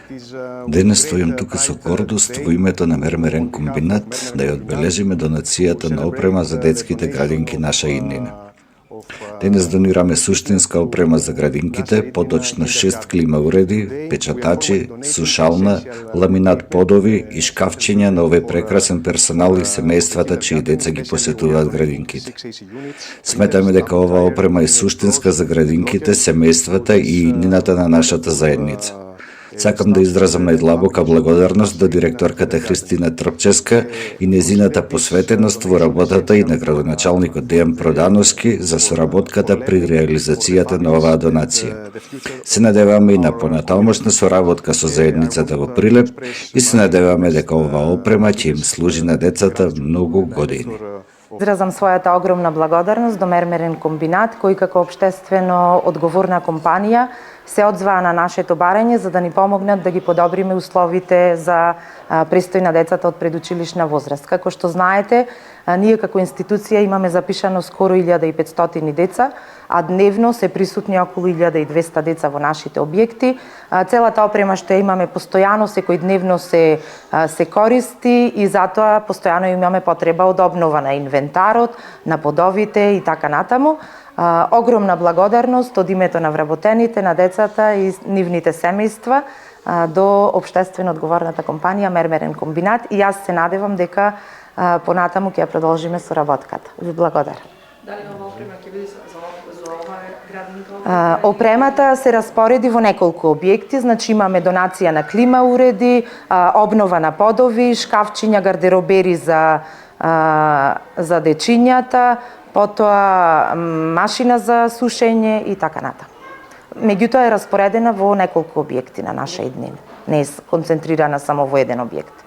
Денес стојам тука со гордост во името на Мермерен комбинат да ја одбележиме донацијата на опрема за детските градинки наша иднина. Денес донираме суштинска опрема за градинките, поточно 6 клима уреди, печатачи, сушална, ламинат подови и шкафчиња на овој прекрасен персонал и семејствата чии деца ги посетуваат градинките. Сметаме дека ова опрема е суштинска за градинките, семејствата и иднината на нашата заедница. Сакам да изразам најдлабока благодарност до директорката Христина Трпческа и незината посветеност во работата и на градоначалникот Дејан Продановски за соработката при реализацијата на оваа донација. Се надеваме и на понатамошна соработка со заедницата во Прилеп и се надеваме дека оваа опрема ќе им служи на децата многу години. Изразам својата огромна благодарност до Мермерен комбинат, кој како општествено одговорна компанија се одзваа на нашето барање за да ни помогнат да ги подобриме условите за престој на децата од предучилишна возраст. Како што знаете, ние како институција имаме запишано скоро 1500 деца, а дневно се присутни околу 1200 деца во нашите објекти. Целата опрема што имаме постојано, секој дневно се користи и затоа постојано имаме потреба од обнова на инвентарот, на подовите и така натаму. Огромна благодарност од името на вработените, на децата и нивните семејства до општествено одговорната компанија Мермерен комбинат и јас се надевам дека понатаму ќе ја продолжиме соработката. Ви благодарам. Дали ова опрема ќе биде за ова градинка? Опремата се распореди во неколку објекти, значи имаме донација на клима уреди, обнова на подови, шкафчиња, гардеробери за дечињата, потоа машина за сушење и така натаму. Меѓутоа е распоредена во неколку објекти на наша иднина. Не е концентрирана само во еден објект.